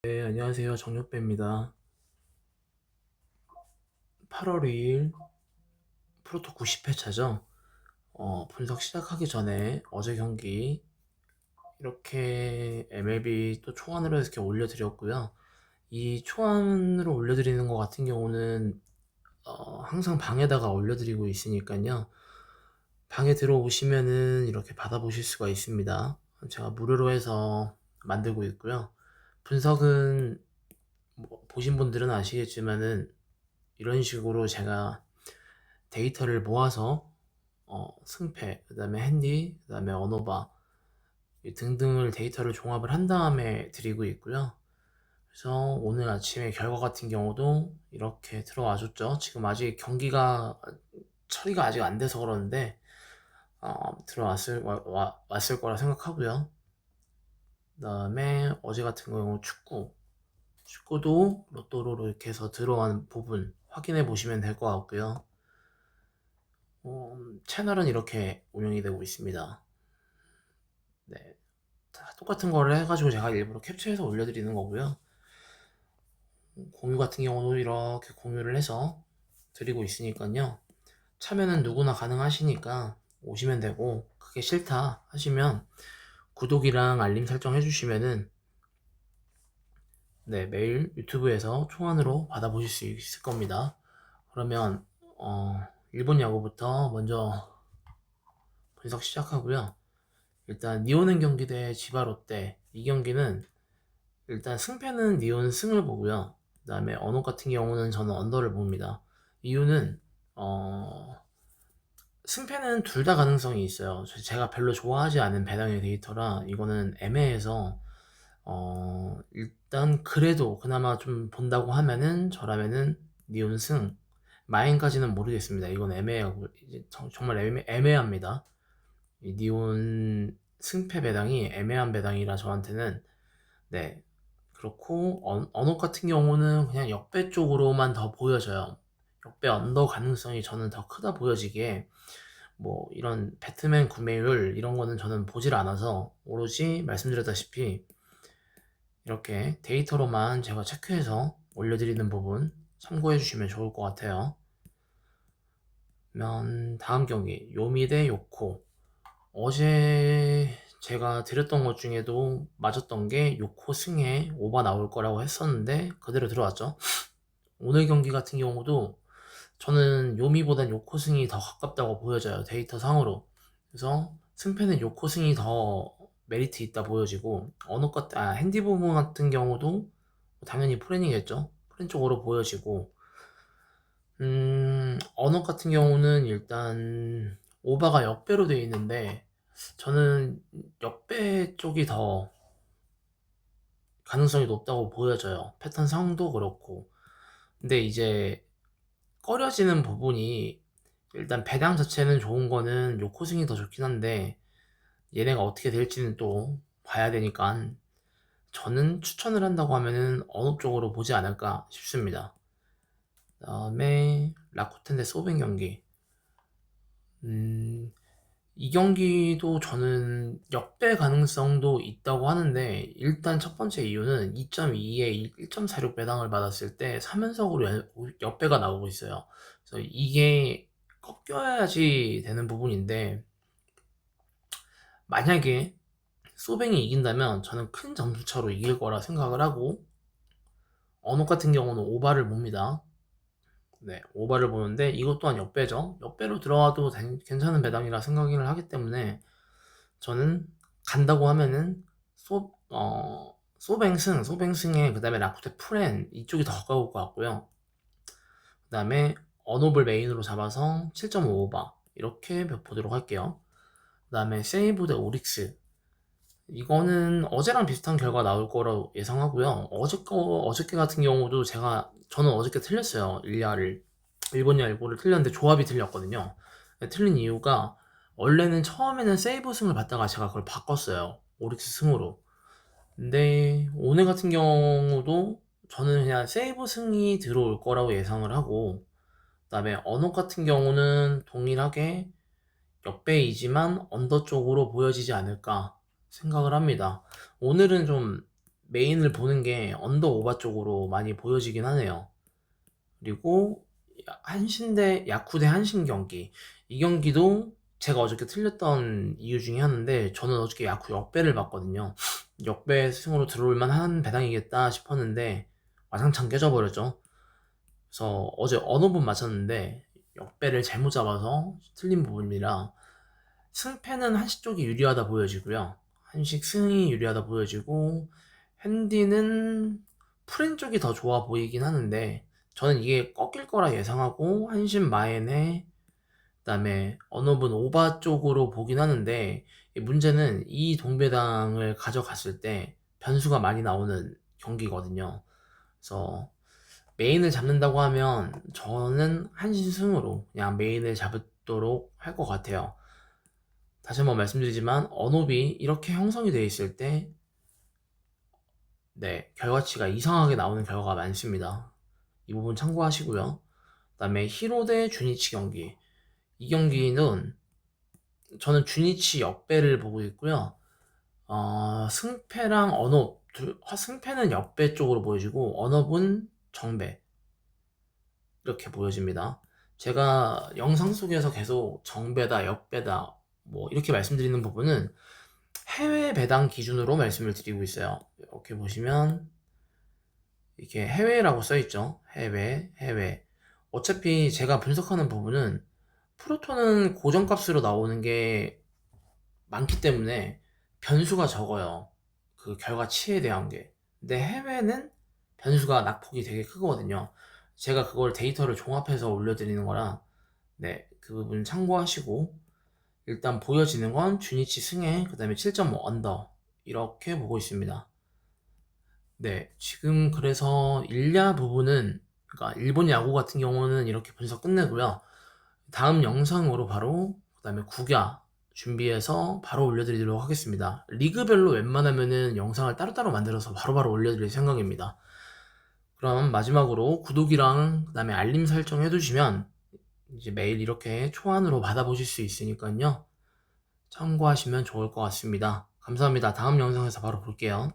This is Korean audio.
네, 안녕하세요. 정육배입니다. 8월 2일 프로토 90회차죠. 분석 시작하기 전에 어제 경기 이렇게 MLB 또 초안으로 이렇게 올려드렸고요. 이 초안으로 올려드리는 것 같은 경우는 항상 방에다가 올려드리고 있으니까요. 방에 들어오시면은 이렇게 받아보실 수가 있습니다. 제가 무료로 해서 만들고 있고요. 분석은 뭐 보신 분들은 아시겠지만은 이런 식으로 제가 데이터를 모아서 승패, 그 다음에 핸디, 그 다음에 언어바 등등을 데이터를 종합을 한 다음에 드리고 있고요. 그래서 오늘 아침에 결과 같은 경우도 이렇게 들어와 줬죠. 지금 아직 경기가 처리가 아직 안 돼서 그러는데 왔을 거라 생각하고요. 그 다음에 어제 같은 경우 축구도 로또로 이렇게 해서 들어간 부분 확인해 보시면 될 것 같고요. 채널은 이렇게 운영이 되고 있습니다. 네. 다 똑같은 거를 해가지고 제가 일부러 캡처해서 올려드리는 거고요. 공유 같은 경우도 이렇게 공유를 해서 드리고 있으니까요. 참여는 누구나 가능하시니까 오시면 되고, 그게 싫다 하시면 구독이랑 알림 설정 해주시면은 네, 매일 유튜브에서 총안으로 받아보실 수 있을 겁니다. 그러면 일본 야구부터 먼저 분석 시작하고요. 일단 니오는 경기 대 지바 롯데, 이 경기는 일단 승패는 니온 승을 보고요. 그 다음에 언어 같은 경우는 저는 언더를 봅니다. 이유는 승패는 둘 다 가능성이 있어요. 제가 별로 좋아하지 않은 배당의 데이터라 이거는 애매해서 일단 그래도 그나마 좀 본다고 하면은 저라면은 니온 승, 마인까지는 모르겠습니다. 이건 애매하고 이제 정말 애매합니다. 이 니온 승패 배당이 애매한 배당이라 저한테는. 네, 그렇고 언어 같은 경우는 그냥 역배 쪽으로만 더 보여져요. 역배 언더 가능성이 저는 더 크다 보여지기에 뭐 이런 배트맨 구매율 이런 거는 저는 보질 않아서 오로지 말씀드렸다시피 이렇게 데이터로만 제가 체크해서 올려드리는 부분 참고해 주시면 좋을 것 같아요. 그러면 다음 경기 요미 대 요코. 어제 제가 드렸던 것 중에도 맞았던 게 요코 승에 오바 나올 거라고 했었는데 그대로 들어왔죠. 오늘 경기 같은 경우도 저는 요미보단 요코 승이 더 가깝다고 보여져요. 데이터 상으로. 그래서 승패는 요코 승이 더 메리트 있다 보여지고 핸디 부분 같은 경우도 당연히 프렌이겠죠. 프렌 쪽으로 보여지고 언어 같은 경우는 일단 오바가 역배로 되어 있는데 저는 역배 쪽이 더 가능성이 높다고 보여져요. 패턴 상도 그렇고. 근데 이제 꺼려지는 부분이 일단 배당 자체는 좋은 거는 요코승이 더 좋긴 한데 얘네가 어떻게 될지는 또 봐야 되니까 저는 추천을 한다고 하면은 어느 쪽으로 보지 않을까 싶습니다. 그다음에 라쿠텐 대 소벤 경기. 음, 이 경기도 저는 역배 가능성도 있다고 하는데 일단 첫 번째 이유는 2.2에 1.46 배당을 받았을 때 3연속으로 역배가 나오고 있어요. 그래서 이게 꺾여야지 되는 부분인데 만약에 소뱅이 이긴다면 저는 큰 점수차로 이길 거라 생각을 하고 언어 같은 경우는 오바를 봅니다. 네, 오바를 보는데 이것 또한 역배죠. 역배로 들어와도 괜찮은 배당이라 생각을 하기 때문에 저는 간다고 하면은 소뱅승에 그 다음에 라쿠테 프렌 이쪽이 더 가까울 것 같고요. 그 다음에 언어블 메인으로 잡아서 7.5 오바 이렇게 보도록 할게요. 그 다음에 세이브 대 오릭스, 이거는 어제랑 비슷한 결과 나올 거라고 예상하고요. 어저께 같은 경우도 저는 어저께 틀렸어요. 일본 야구를 틀렸는데 조합이 틀렸거든요. 틀린 이유가 원래는 처음에는 세이브 승을 받다가 제가 그걸 바꿨어요. 오릭스 승으로. 근데 오늘 같은 경우도 저는 그냥 세이브 승이 들어올 거라고 예상을 하고 그다음에 언어 같은 경우는 동일하게 역배이지만 언더 쪽으로 보여지지 않을까 생각을 합니다. 오늘은 좀 메인을 보는 게 언더 오바 쪽으로 많이 보여지긴 하네요. 그리고 한신 대 야쿠 대 한신 경기, 이 경기도 제가 어저께 틀렸던 이유 중에 하나인데, 저는 어저께 야쿠 역배를 봤거든요. 역배 승으로 들어올 만한 배당이겠다 싶었는데 와장창 깨져버렸죠. 그래서 어제 어느 분 맞췄는데 역배를 잘못 잡아서 틀린 부분이라 승패는 한식 쪽이 유리하다 보여지고요. 한식 승이 유리하다 보여지고, 핸디는 프렌 쪽이 더 좋아 보이긴 하는데, 저는 이게 꺾일 거라 예상하고 한신 마엔에 그다음에 언어분 오바 쪽으로 보긴 하는데, 이 문제는 이 동배당을 가져갔을 때 변수가 많이 나오는 경기거든요. 그래서 메인을 잡는다고 하면 저는 한신 승으로 그냥 메인을 잡도록 할 것 같아요. 다시 한번 말씀드리지만 언업이 이렇게 형성이 되어 있을 때 네, 결과치가 이상하게 나오는 경우가 많습니다. 이 부분 참고하시고요. 그 다음에 히로 대 주니치 경기, 이 경기는 저는 주니치 역배를 보고 있고요. 승패랑 언업, 승패는 역배 쪽으로 보여지고 언업은 정배, 이렇게 보여집니다. 제가 영상 속에서 계속 정배다, 역배다 뭐 이렇게 말씀드리는 부분은 해외 배당 기준으로 말씀을 드리고 있어요. 이렇게 보시면 이렇게 해외라고 써 있죠. 해외. 어차피 제가 분석하는 부분은 프로토는 고정값으로 나오는 게 많기 때문에 변수가 적어요. 그 결과치에 대한 게. 근데 해외는 변수가 낙폭이 되게 크거든요. 제가 그걸 데이터를 종합해서 올려드리는 거라, 네, 그 부분 참고하시고, 일단 보여지는 건 주니치 승에, 그 다음에 7.5 언더, 이렇게 보고 있습니다. 네, 지금 그래서 일야 부분은, 그러니까 일본 야구 같은 경우는 이렇게 분석 끝내고요. 다음 영상으로 바로, 그 다음에 국야 준비해서 바로 올려드리도록 하겠습니다. 리그별로 웬만하면은 영상을 따로따로 만들어서 바로바로 올려드릴 생각입니다. 그럼 마지막으로 구독이랑 그 다음에 알림 설정 해두시면 이제 매일 이렇게 초안으로 받아보실 수 있으니까요. 참고하시면 좋을 것 같습니다. 감사합니다. 다음 영상에서 바로 볼게요.